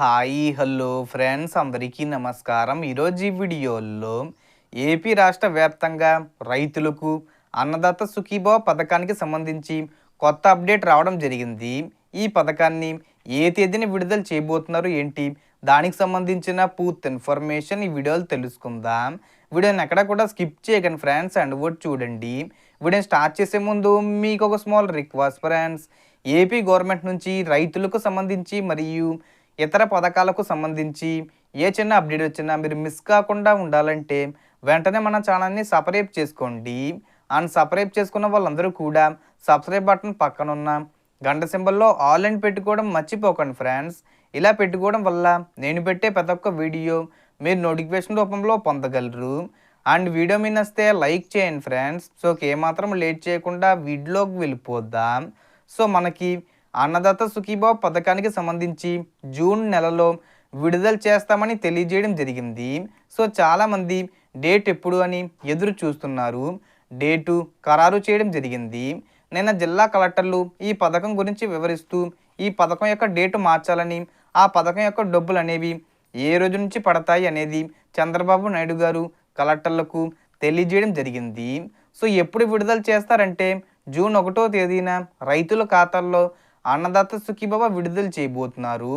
Hi hello friends అందరికీ నమస్కారం. ఈరోజు ఈ వీడియోలో ఏపీ రాష్ట్ర వ్యాప్తంగా రైతులకు అన్నదాత సుఖీభవ పథకానికి సంబంధించి కొత్త అప్డేట్ రావడం జరిగింది. ఈ పథకాన్ని ఏ తేదీన విడుదల చేయబోతున్నారు ఏంటి, దానికి సంబంధించిన పూర్తి ఇన్ఫర్మేషన్ ఈ వీడియోలో తెలుసుకుందాం. వీడియోని ఎక్కడ కూడా స్కిప్ చేయకండి ఫ్రెండ్స్, అండ్ కూడా చూడండి. వీడియోని స్టార్ట్ చేసే ముందు మీకు ఒక small request friends, AP government నుంచి రైతులకు సంబంధించి మరియు ఇతర పథకాలకు సంబంధించి ఏ చిన్న అప్డేట్ వచ్చినా మీరు మిస్ కాకుండా ఉండాలంటే వెంటనే మన ఛానల్ని సబ్స్క్రైబ్ చేసుకోండి. అండ్ సబ్స్క్రైబ్ చేసుకున్న వాళ్ళందరూ కూడా సబ్స్క్రైబ్ బటన్ పక్కన ఉన్న గంట సింబల్లో ఆల్ అని పెట్టుకోవడం మర్చిపోకండి ఫ్రెండ్స్. ఇలా పెట్టుకోవడం వల్ల నేను పెట్టే ప్రతి ఒక్క వీడియో మీరు నోటిఫికేషన్ రూపంలో పొందగలరు. అండ్ వీడియో మీద వస్తే లైక్ చేయండి ఫ్రెండ్స్. సో ఏమాత్రం లేట్ చేయకుండా వీడియోలోకి వెళ్ళిపోద్దాం. సో మనకి అన్నదాత సుఖీభావ పథకానికి సంబంధించి జూన్ నెలలో విడుదల చేస్తామని తెలియజేయడం జరిగింది. సో చాలామంది డేట్ ఎప్పుడు అని ఎదురు చూస్తున్నారు. డేటు ఖరారు చేయడం జరిగింది. నిన్న జిల్లా కలెక్టర్లు ఈ పథకం గురించి వివరిస్తూ ఈ పథకం యొక్క డేటు మార్చాలని, ఆ పథకం యొక్క డబ్బులు అనేవి ఏ రోజు నుంచి పడతాయి అనేది చంద్రబాబు నాయుడు గారు కలెక్టర్లకు తెలియజేయడం జరిగింది. సో ఎప్పుడు విడుదల చేస్తారంటే జూన్ 1వ తేదీన రైతుల ఖాతాల్లో అన్నదాత సుఖీభవ విడుదల చేయబోతున్నారు.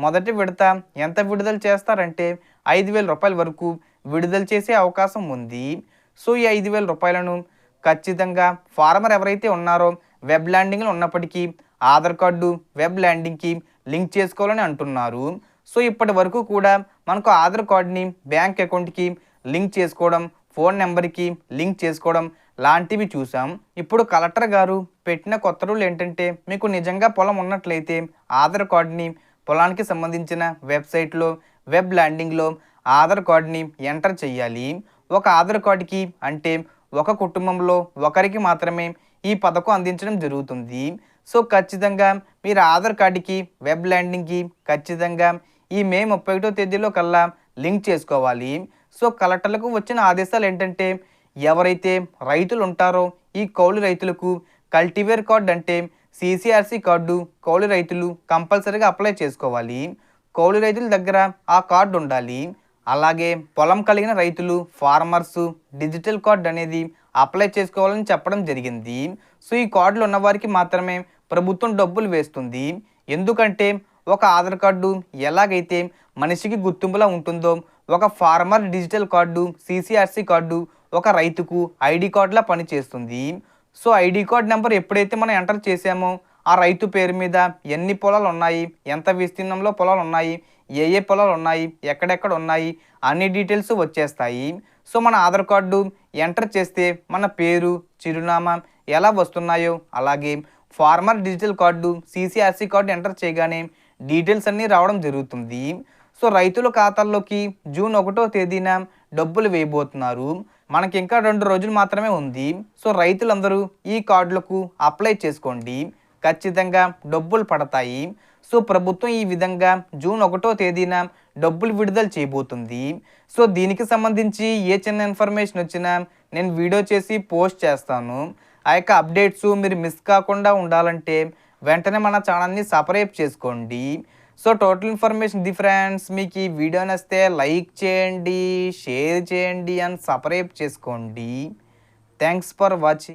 మొదటి విడత ఎంత విడుదల చేస్తారంటే 5,000 రూపాయల వరకు విడుదల చేసే అవకాశం ఉంది. సో ఈ 5,000 రూపాయలను ఖచ్చితంగా ఫార్మర్ ఎవరైతే ఉన్నారో వెబ్ ల్యాండింగ్లో ఉన్నప్పటికీ ఆధార్ కార్డు వెబ్ ల్యాండింగ్కి లింక్ చేసుకోవాలని అంటున్నారు. సో ఇప్పటి వరకు కూడా మనకు ఆధార్ కార్డుని బ్యాంక్ అకౌంట్కి లింక్ చేసుకోవడం, ఫోన్ నెంబర్కి లింక్ చేసుకోవడం లాంటివి చూసాం. ఇప్పుడు కలెక్టర్ గారు పెట్టిన కొత్త రూల్ ఏంటంటే, మీకు నిజంగా పొలం ఉన్నట్లయితే ఆధార్ కార్డుని పొలానికి సంబంధించిన వెబ్సైట్లో వెబ్ ల్యాండింగ్లో ఆధార్ కార్డుని ఎంటర్ చేయాలి. ఒక ఆధార్ కార్డుకి అంటే ఒక కుటుంబంలో ఒకరికి మాత్రమే ఈ పథకం అందించడం జరుగుతుంది. సో ఖచ్చితంగా మీరు ఆధార్ కార్డుకి వెబ్ ల్యాండింగ్కి ఖచ్చితంగా ఈ మే 31వ తేదీలో కల్లా లింక్ చేసుకోవాలి. సో కలెక్టర్లకు వచ్చిన ఆదేశాలు ఏంటంటే, ఎవరైతే రైతులు ఉంటారో ఈ కౌలు రైతులకు కల్టివేర్ కార్డు అంటే CCRC కార్డు కౌలు రైతులు కంపల్సరీగా అప్లై చేసుకోవాలి. కౌలు రైతుల దగ్గర ఆ కార్డు ఉండాలి. అలాగే పొలం కలిగిన రైతులు ఫార్మర్స్ డిజిటల్ కార్డు అనేది అప్లై చేసుకోవాలని చెప్పడం జరిగింది. సో ఈ కార్డులు ఉన్నవారికి మాత్రమే ప్రభుత్వం డబ్బులు వేస్తుంది. ఎందుకంటే ఒక ఆధార్ కార్డు ఎలాగైతే మనిషికి గుర్తింపులా ఉంటుందో, ఒక farmer digital card CCRC card ఒక రైతుకు ఐడి కార్డులా పనిచేస్తుంది. సో ఐడి కార్డ్ నెంబర్ ఎప్పుడైతే మనం ఎంటర్ చేసామో ఆ రైతు పేరు మీద ఎన్ని పొలాలు ఉన్నాయి, ఎంత విస్తీర్ణంలో పొలాలు ఉన్నాయి, ఏ పొలాలు ఉన్నాయి, ఎక్కడెక్కడ ఉన్నాయి అన్ని డీటెయిల్స్ వచ్చేస్తాయి. సో మన ఆధార్ కార్డు ఎంటర్ చేస్తే మన పేరు చిరునామా ఎలా వస్తున్నాయో, అలాగే farmer digital card CCRC card enter చేయగానే డీటెయిల్స్ అన్నీ రావడం జరుగుతుంది. సో రైతుల ఖాతాల్లోకి జూన్ 1వ తేదీన డబ్బులు వేయబోతున్నారు. మనకి ఇంకా 2 రోజులు మాత్రమే ఉంది. సో రైతులందరూ ఈ కార్డులకు అప్లై చేసుకోండి, ఖచ్చితంగా డబ్బులు పడతాయి. సో ప్రభుత్వం ఈ విధంగా జూన్ 1వ తేదీన డబ్బులు విడుదల చేయబోతుంది. సో దీనికి సంబంధించి ఏ చిన్న ఇన్ఫర్మేషన్ వచ్చినా నేను వీడియో చేసి పోస్ట్ చేస్తాను. ఆ యొక్క అప్డేట్స్ మీరు మిస్ కాకుండా ఉండాలంటే వెంటనే మన ఛానల్ని సబ్స్క్రైబ్ చేసుకోండి. సో టోటల్ ఇన్ఫర్మేషన్ ఇది ఫ్రెండ్స్. మీకు ఈ వీడియో నచ్చితే లైక్ చేయండి, షేర్ చేయండి అండ్ సబ్స్క్రైబ్ చేసుకోండి. Thanks for watching.